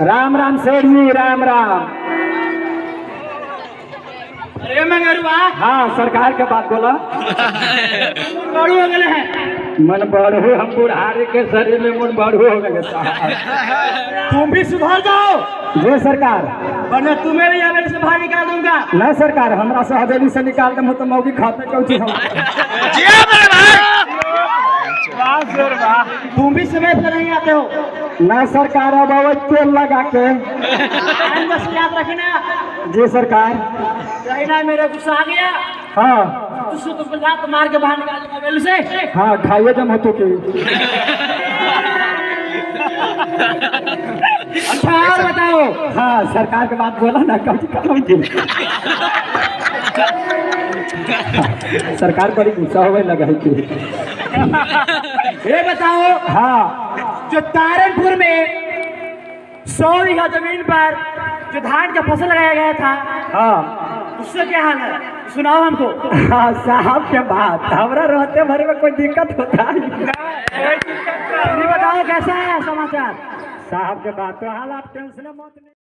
राम राम सेठ जी, राम राम। अरे मंगरुआ, हाँ सरकार के बात बोला। बड़ू हो गए हैं। मन बढ़ू, हम बुढ़ारी के शरीर में मन बढ़ू हो गए साहब। तुम भी सुधर जाओ। जी सरकार। वरना तुम्हें भी हवेली से बाहर निकाल दूंगा। नहीं सरकार, हमरा से हवेली से निकाल दे तो मौगी खाते कौची हम। तुम भी समय पर नहीं आते हो। ना सरकार, अब तेल लगा के। बस याद रखना। जी सरकार। कहना मेरा गुस्सा आ गया। हाँ तुझसे तो लात मार के बाहर निकाल दूंगा हवेली से। हाँ, खाइए जम हो तो की। अच्छा और बताओ। हाँ सरकार के बात बोला ना, कौची कौची। सरकार बड़ी गुस्सा होवे लगा है। ये बताओ, हाँ जो तारनपुर में 100 बीघा जमीन पर जो धान का फसल लगाया गया था, हाँ उससे क्या हाल है? सुनाओ हमको। हाँ साहब के बात, हमरा रहते भरे में कोई दिक्कत होता है? ये बताओ कैसा है समाचार? साहब के बात तो हाल आप टेंशन मत।